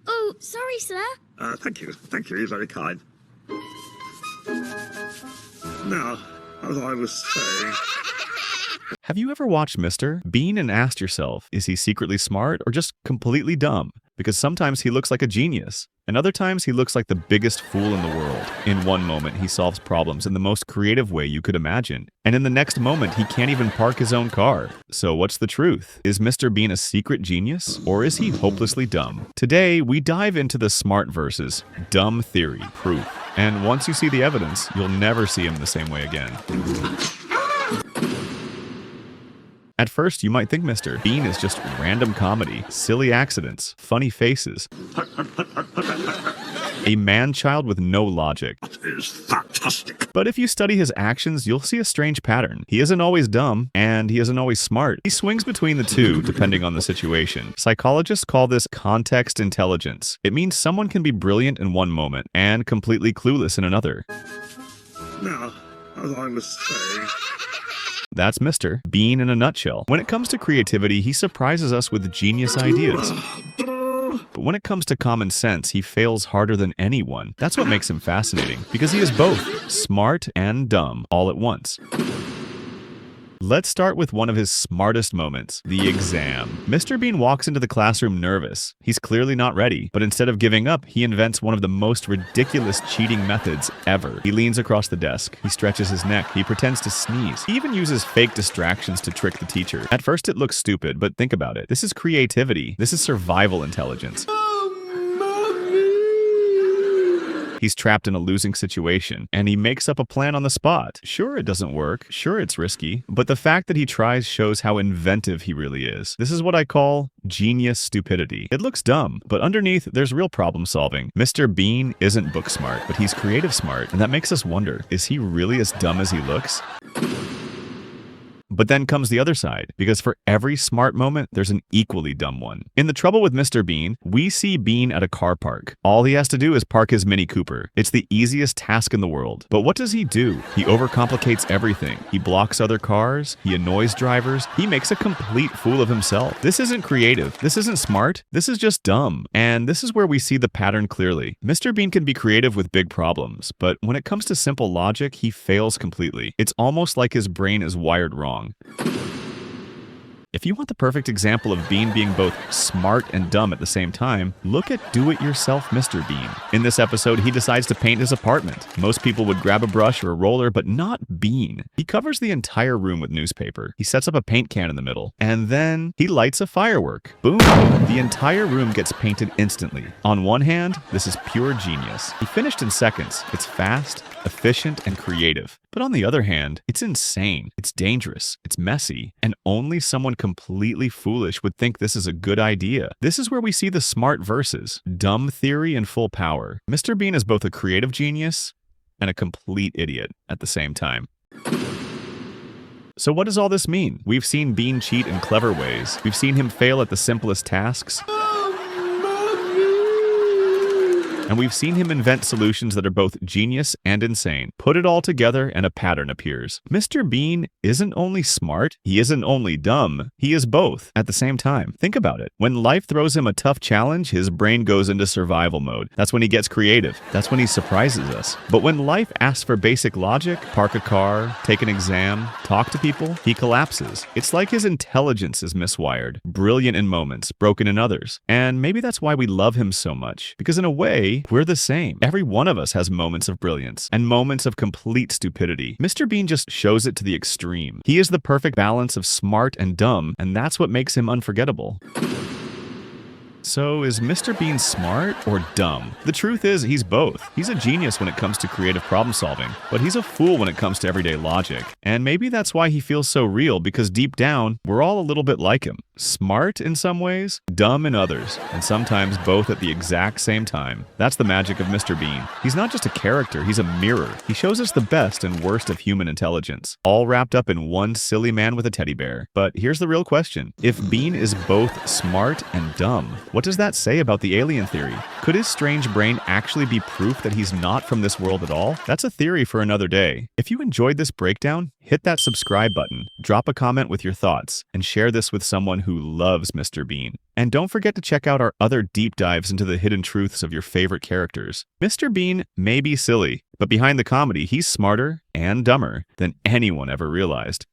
Oh, sorry, sir. Thank you. Thank you. You're very kind. Now, as I was saying... Have you ever watched Mr. Bean and asked yourself, is he secretly smart or just completely dumb? Because sometimes he looks like a genius, and other times he looks like the biggest fool in the world. In one moment, he solves problems in the most creative way you could imagine, and in the next moment, he can't even park his own car. So what's the truth? Is Mr. Bean a secret genius, or is he hopelessly dumb? Today, we dive into the smart versus dumb theory proof. And once you see the evidence, you'll never see him the same way again. At first, you might think Mr. Bean is just random comedy, silly accidents, funny faces. A man-child with no logic. That is fantastic. But if you study his actions, you'll see a strange pattern. He isn't always dumb, and he isn't always smart. He swings between the two, depending on the situation. Psychologists call this context intelligence. It means someone can be brilliant in one moment and completely clueless in another. Now, as I was saying... That's Mr. Bean in a nutshell. When it comes to creativity, he surprises us with genius ideas. But when it comes to common sense, he fails harder than anyone. That's what makes him fascinating, because he is both smart and dumb all at once. Let's start with one of his smartest moments, the exam. Mr. Bean walks into the classroom nervous. He's clearly not ready, but instead of giving up, he invents one of the most ridiculous cheating methods ever. He leans across the desk. He stretches his neck. He pretends to sneeze. He even uses fake distractions to trick the teacher. At first, it looks stupid, but think about it. This is creativity. This is survival intelligence. He's trapped in a losing situation, and he makes up a plan on the spot. Sure, it doesn't work. Sure, it's risky. But the fact that he tries shows how inventive he really is. This is what I call genius stupidity. It looks dumb, but underneath, there's real problem solving. Mr. Bean isn't book smart, but he's creative smart, and that makes us wonder, is he really as dumb as he looks? But then comes the other side, because for every smart moment, there's an equally dumb one. In The Trouble with Mr. Bean, we see Bean at a car park. All he has to do is park his Mini Cooper. It's the easiest task in the world. But what does he do? He overcomplicates everything. He blocks other cars. He annoys drivers. He makes a complete fool of himself. This isn't creative. This isn't smart. This is just dumb. And this is where we see the pattern clearly. Mr. Bean can be creative with big problems, but when it comes to simple logic, he fails completely. It's almost like his brain is wired wrong. If you want the perfect example of Bean being both smart and dumb at the same time, look at Do-It-Yourself Mr. Bean. In this episode, he decides to paint his apartment. Most people would grab a brush or a roller, but not Bean. He covers the entire room with newspaper. He sets up a paint can in the middle, and then he lights a firework. Boom! The entire room gets painted instantly. On one hand, this is pure genius. He finished in seconds. It's fast, efficient, and creative. But on the other hand, it's insane, it's dangerous, it's messy, and only someone completely foolish would think this is a good idea. This is where we see the smart versus dumb theory in full power. Mr. Bean is both a creative genius and a complete idiot at the same time. So what does all this mean? We've seen Bean cheat in clever ways. We've seen him fail at the simplest tasks. And we've seen him invent solutions that are both genius and insane. Put it all together and a pattern appears. Mr. Bean isn't only smart, he isn't only dumb, he is both at the same time. Think about it. When life throws him a tough challenge, his brain goes into survival mode. That's when he gets creative. That's when he surprises us. But when life asks for basic logic, park a car, take an exam, talk to people, he collapses. It's like his intelligence is miswired. Brilliant in moments, broken in others. And maybe that's why we love him so much. Because in a way, we're the same. Every one of us has moments of brilliance and moments of complete stupidity. Mr. Bean just shows it to the extreme. He is the perfect balance of smart and dumb, and that's what makes him unforgettable. So is Mr. Bean smart or dumb? The truth is, he's both. He's a genius when it comes to creative problem solving, but he's a fool when it comes to everyday logic. And maybe that's why he feels so real, because deep down, we're all a little bit like him. Smart in some ways, dumb in others, and sometimes both at the exact same time. That's the magic of Mr. Bean. He's not just a character, he's a mirror. He shows us the best and worst of human intelligence, all wrapped up in one silly man with a teddy bear. But here's the real question. If Bean is both smart and dumb, what does that say about the alien theory? Could his strange brain actually be proof that he's not from this world at all? That's a theory for another day. If you enjoyed this breakdown, hit that subscribe button, drop a comment with your thoughts, and share this with someone who loves Mr. Bean. And don't forget to check out our other deep dives into the hidden truths of your favorite characters. Mr. Bean may be silly, but behind the comedy, he's smarter and dumber than anyone ever realized.